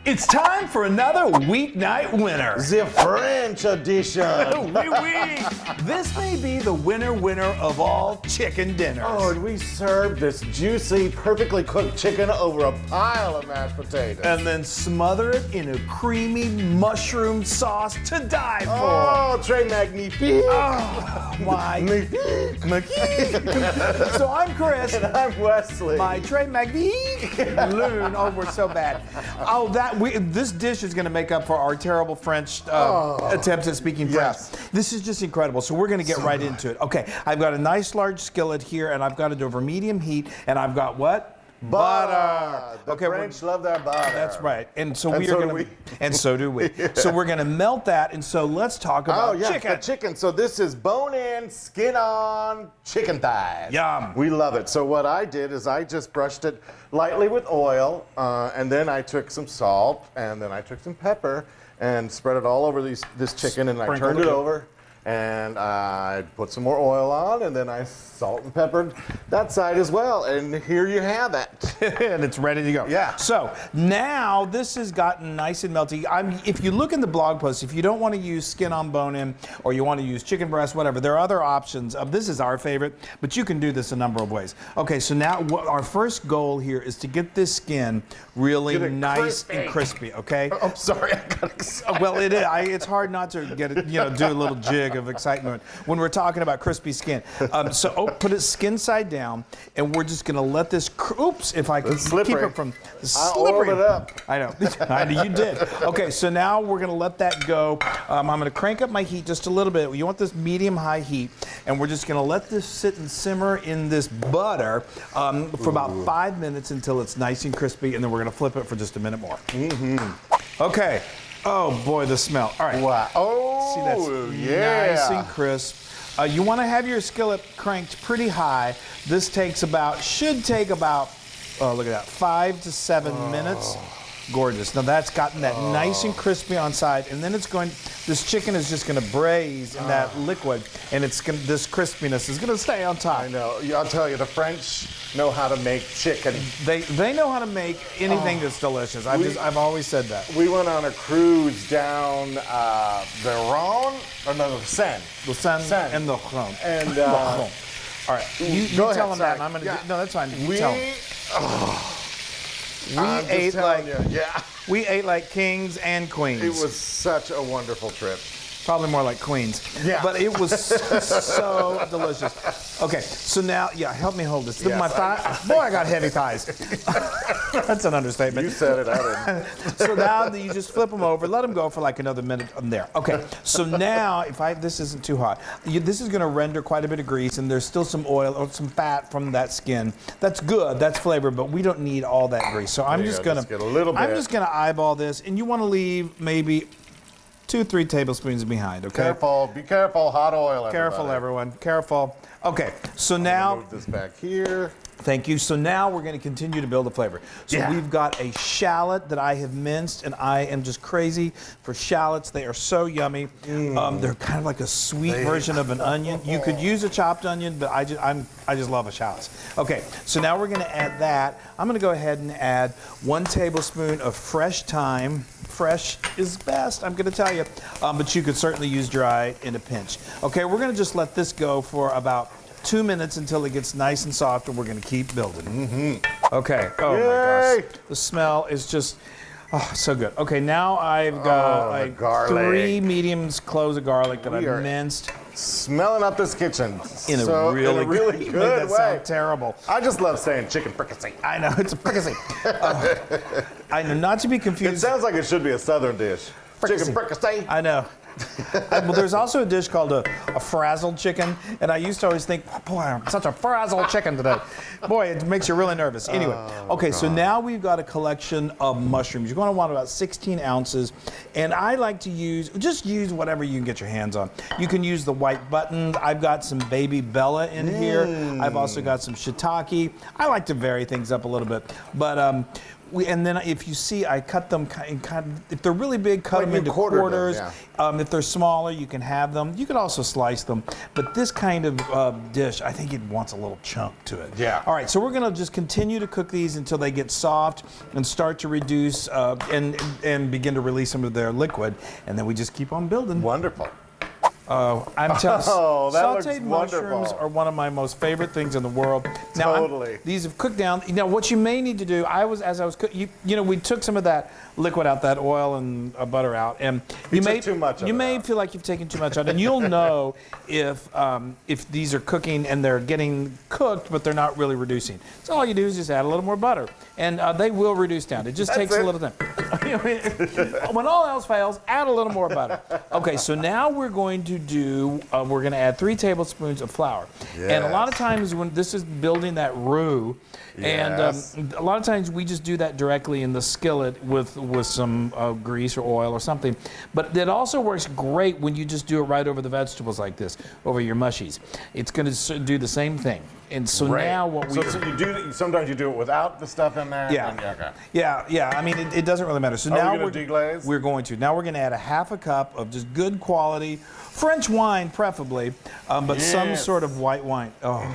It's time for another weeknight winner. The French edition. Oui, oui. This may be the winner of all chicken dinners. Oh, and we served this juicy, perfectly cooked chicken over a pile of mashed potatoes. And then smother it in a creamy mushroom sauce to die for. Oh, très magnifique. Oh, my. Magnifique. So I'm Chris. And I'm Wesley. My très magnifique. Loon. Oh, we're so bad. Oh, this dish is going to make up for our terrible French attempts at speaking French. Yes. This is just incredible. So we're going to get right into it. Okay, I've got a nice large skillet here, and I've got it over medium heat, and I've got what? Butter. The Okay, French love their butter. That's right. And so And we so are do going we. to, and so do we. Yeah. So we're going to melt that, and so let's talk about chicken. The chicken. So this is bone-in, skin-on chicken thighs. Yum. We love it. So what I did is I just brushed it lightly with oil, and then I took some salt, and then I took some pepper, and spread it all over this chicken, and I turned it over. And I put some more oil on, and then I salt and peppered that side as well. And here you have it. And it's ready to go. Yeah. So now this has gotten nice and melty. If you look in the blog post, if you don't want to use skin on bone in, or you want to use chicken breast, whatever, there are other options. This is our favorite, but you can do this a number of ways. Okay, so now our first goal here is to get this skin really nice and crispy. Okay. I'm sorry, I got excited. Well, it is. It's hard not to get it. Do a little jig of excitement when we're talking about crispy skin. Put it skin side down, and we're just going to let this. Oops, if I can keep it from slippery. I oiled it up. I know. You did. Okay, so now we're going to let that go. I'm going to crank up my heat just a little bit. You want this medium-high heat, and we're just going to let this sit and simmer in this butter for about 5 minutes until it's nice and crispy, and then we're going to flip it for just a minute more. Mm-hmm. Okay. Oh boy, the smell. All right. Wow. Oh, see, that's nice and crisp. You want to have your skillet cranked pretty high. This should take about, look at that, 5 to 7 minutes. Gorgeous. Now that's gotten that nice and crispy on side, and then this chicken is just going to braise in that liquid, and this crispiness is going to stay on top. I know. I'll tell you, the French know how to make chicken. They know how to make anything that's delicious. I've always said that. We went on a cruise down the Rhone, or no, the Seine. The Seine and the Rhone. And all right, you go tell ahead, them that, and sorry. I'm going to. No, that's fine. You tell them. We ate like kings and queens. It was such a wonderful trip. Probably more like queens. Yeah. But it was so delicious. Okay, so now, help me hold this. Yes, my thigh. Boy, I got heavy thighs. That's an understatement. You said it, I didn't. So now you just flip them over, let them go for like another minute there. Okay, so now this isn't too hot, this is going to render quite a bit of grease, and there's still some oil or some fat from that skin. That's good, that's flavor, but we don't need all that grease. So I'm just going to get a little bit. I'm just going to eyeball this, and you want to leave maybe 2-3 tablespoons behind, okay? Careful, be careful, hot oil, everybody. Careful, everyone, careful. Okay, so now, move this back here. thank you. So now we're going to continue to build the flavor. So we've got a shallot that I have minced, and I am just crazy for shallots. They are so yummy. They're kind of like a sweet version of an onion. You could use a chopped onion, but I just love a shallot. Okay, so now we're going to add that. I'm going to go ahead and add 1 tablespoon of fresh thyme. Fresh is best, I'm going to tell you, but you could certainly use dry in a pinch. Okay, we're going to just let this go for about 2 minutes until it gets nice and soft, and we're going to keep building. Mm-hmm. Okay. Oh my gosh, the smell is just so good. Okay, now I've got 3 medium cloves of garlic that I've minced. Smelling up this kitchen In a really good that way. Sound terrible. I just love saying chicken fricassee. I know, it's a fricassee. I know, not to be confused. It sounds like it should be a southern dish. Fricassee. Chicken fricassee. I know. Well, there's also a dish called a frazzled chicken, and I used to always think, boy, I'm such a frazzled chicken today. Boy, it makes you really nervous. Anyway, okay, so now we've got a collection of mushrooms. You're going to want about 16 ounces, and I like to use whatever you can get your hands on. You can use the white buttons. I've got some baby Bella in here. I've also got some shiitake. I like to vary things up a little bit, but And then if you see, I cut them if they're really big, cut them into quarters. If they're smaller, you can have them. You could also slice them. But this kind of dish, I think it wants a little chunk to it. Yeah. All right, so we're going to just continue to cook these until they get soft and start to reduce and begin to release some of their liquid. And then we just keep on building. Wonderful. I'm telling you, sauteed wonderful. mushrooms are one of my most favorite things in the world. Now, Totally. These have cooked down. Now, what you may need to do, as I was cooking, we took some of that liquid out, that oil and butter out, and you may too much of you it may out. feel like you've taken too much out, and you'll know if these are cooking and they're getting cooked, but they're not really reducing. So all you do is just add a little more butter, and they will reduce down. It just takes a little time. When all else fails, add a little more butter. Okay, so now we're going to add 3 tablespoons of flour. Yes. And a lot of times when this is building that roux, Yes. and a lot of times we just do that directly in the skillet with some grease or oil or something. But it also works great when you just do it right over the vegetables like this, over your mushies. It's going to do the same thing. And so now what we sometimes you do it without the stuff in there. Yeah. And then, okay. Yeah. I mean, it doesn't really matter. So Are now we going to deglaze? We're going to. Now we're going to add a half a cup of just good quality French wine, preferably, but some sort of white wine. Oh,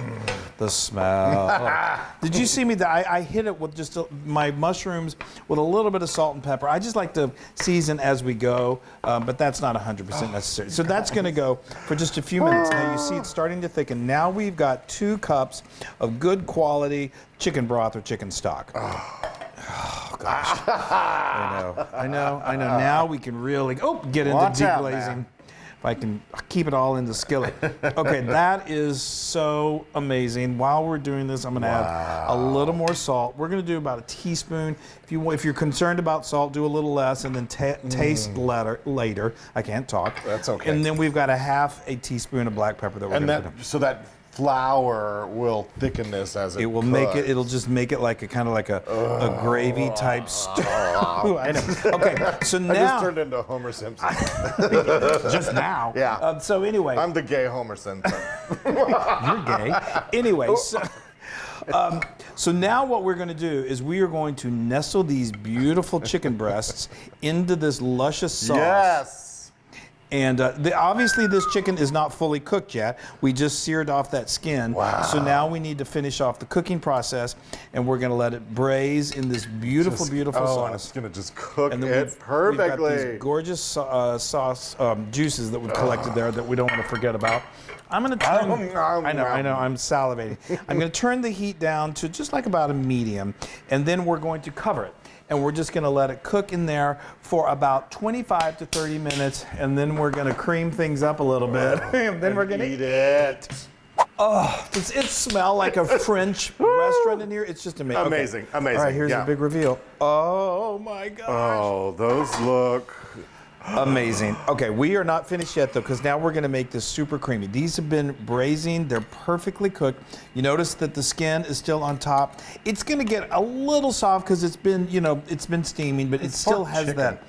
the smell. Oh. Did you see me? I hit it with just my mushrooms with a little bit of salt and pepper. I just like to season as we go, but that's not 100% necessary. So that's going to go for just a few minutes. Now you see it's starting to thicken. Now we've got 2 cups of good quality chicken broth or chicken stock. Oh gosh. I know. Now we can really get into deglazing. If I can keep it all in the skillet. Okay, that is so amazing. While we're doing this, I'm going to add a little more salt. We're going to do about a teaspoon. If you're concerned about salt, do a little less, and then taste later. I can't talk. That's okay. And then we've got a half a teaspoon of black pepper that we're going to put in. So that flour will thicken this as it will cooks. make it. It'll just make it like a kind of like a gravy type stew. I know. Okay, so now I just turned into Homer Simpson. just now. Yeah. So anyway, I'm the gay Homer Simpson. you're gay. Anyway, so now what we're going to do is we are going to nestle these beautiful chicken breasts into this luscious sauce. Yes. And obviously this chicken is not fully cooked yet. We just seared off that skin. Wow. So now we need to finish off the cooking process, and we're going to let it braise in this beautiful And sauce. it's going to just cook And then it perfectly. We've got these gorgeous sauce juices that we've collected there that we don't want to forget about. I'm going to turn. I know. I'm salivating. I'm going to turn the heat down to just like about a medium, and then we're going to cover it. And we're just going to let it cook in there for about 25 to 30 minutes, and then we're going to cream things up a little bit. And then we're going to eat it. Oh, does it smell like a French restaurant in here? It's just amazing. Amazing. All right, here's the big reveal. Oh my gosh. Oh, those look amazing. Okay, we are not finished yet though, because now we're going to make this super creamy. These have been braising. They're perfectly cooked. You notice that the skin is still on top. It's going to get a little soft because it's been, it's been steaming, but it still has that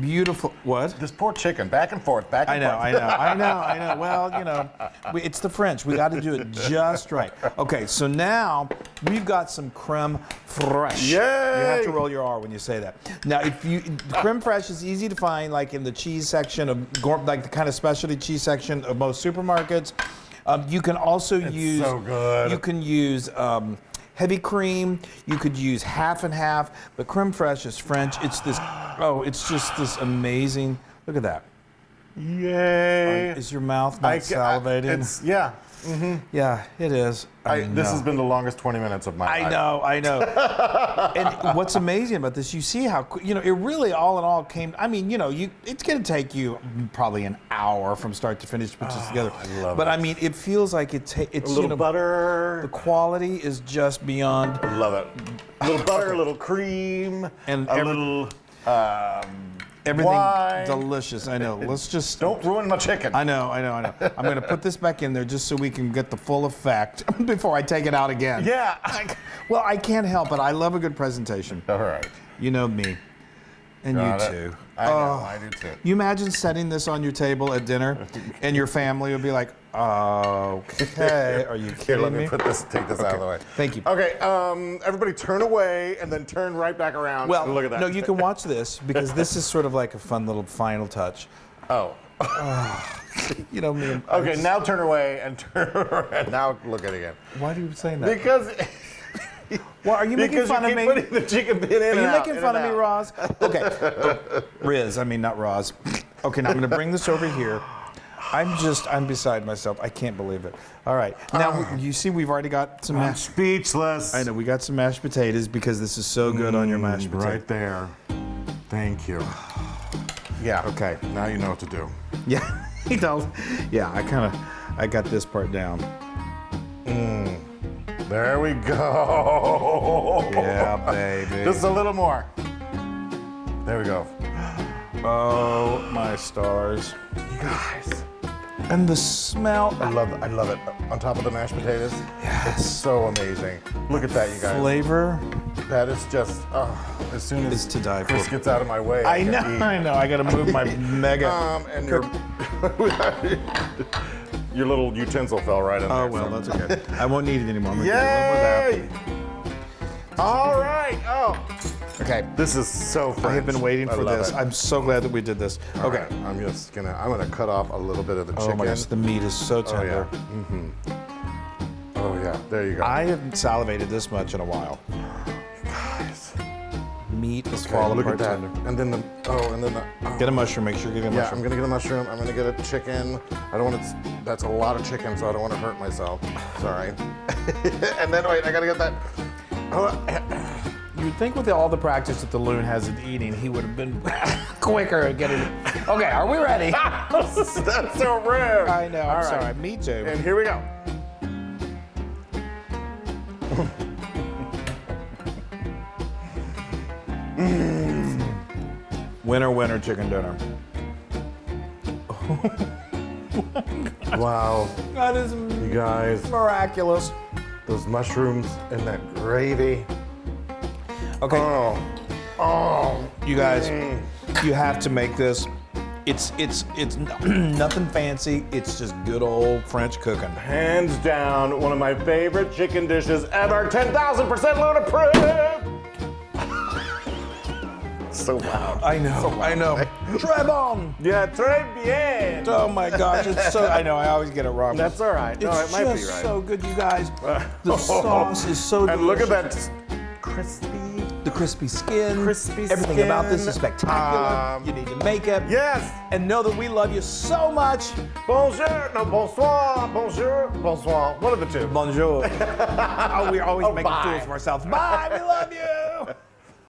beautiful, what? This poor chicken, back and forth, back and forth. I know. Well, it's the French. We got to do it just right. Okay, so now we've got some crème fraîche. Yay! You have to roll your R when you say that. Now, crème fraîche is easy to find, like in the cheese section of, like the kind of specialty cheese section of most supermarkets. You can also use. So good. You can use. Heavy cream, you could use half and half, but crème fraîche is French. It's this, it's just this amazing, look at that. Yay. Is your mouth not salivating? Yeah. Yeah, it is. This has been the longest 20 minutes of my life. I know. And what's amazing about this, you see how, it really all in all came, it's going to take you probably an hour from start to finish to put this together. I love but it. It feels like it's A little butter. The quality is just beyond. I love it. A little butter, a little cream, and a little everything wine. Delicious. I know. Let's just don't ruin my chicken. I know. I'm going to put this back in there just so we can get the full effect before I take it out again. Yeah. Well, I can't help it. I love a good presentation. All right. You know me. And Got you it. too. I know. I do too. You imagine setting this on your table at dinner and your family would be like, Okay, are you Here, kidding let me me? take this out of the way. Thank you. Okay, everybody turn away and then turn right back around. Well, and look at that. no, you can watch this because this is sort of like a fun little final touch. Oh. You know me. Okay, now turn away and turn around. Now look at it again. Why are you saying that? Because Well, are you making fun of me? Because you keep putting the chicken pin in Are and you out, making in fun of and me, out. Roz? Okay. Riz, I mean, not Roz. Okay, now I'm going to bring this over here. I'm beside myself. I can't believe it. All right. Now, you see we've already got some I'm mashed. speechless. I know, we got some mashed potatoes because this is so good on your mashed potatoes. Right there. Thank you. Yeah. Okay. Now you know what to do. Yeah, he does. Yeah, I got this part down. There we go. Yeah, baby. Just a little more. There we go. Oh, my stars. You guys. And the smell. I love it. On top of the mashed potatoes. Yes. It's so amazing. Look at that, you guys. Flavor. That is just, as soon as It's to die Chris for. gets out of my way, I can know, eat. I know. I got to move my mega. And your little utensil fell right in there. Oh, well, so. that's okay. I won't need it anymore. I'm gonna get Yay! All right. Oh, it. Okay. this is so French. I have been waiting for love this. it. I'm so glad that we did this. All Okay. right, I'm gonna cut off a little bit of the chicken. Oh my gosh, the meat is so Oh tender. yeah. Oh yeah. There you go. I haven't salivated this much in a while. Guys. Meat is Okay, falling look at apart that. tender. And then the. Get a mushroom. Make sure you get a Yeah, mushroom. I'm gonna get a mushroom. I'm gonna get a chicken. I don't want to. That's a lot of chicken, so I don't want to hurt myself. Sorry. And then wait, I gotta get that. You'd think with all the practice that the Loon has in eating, he would have been quicker at getting it. Okay, are we ready? That's so rare. I know. All I'm right. sorry. Me too. And here we go. Winner, winner, chicken dinner. Wow, That is you guys, miraculous. those mushrooms and that gravy. Okay, Oh, you guys, you have to make this. It's nothing fancy. It's just good old French cooking. hands down, one of my favorite chicken dishes ever. 10,000% Loon approved. So loud. I know. I know. Très bon. Yeah, très bien. Oh my gosh, it's so. I know. I always get it wrong. That's all right. No, It's it might be just right. so good, you guys. The sauce is so delicious. And look at that crispy. The crispy skin. Crispy Everything about this skin. is spectacular. You need to make it. Yes. And know that we love you so much. Bonjour. No, bonsoir. Bonjour. Bonsoir. One of the two. Bonjour. Oh, we're always making bye. fools of ourselves. Bye. We love you.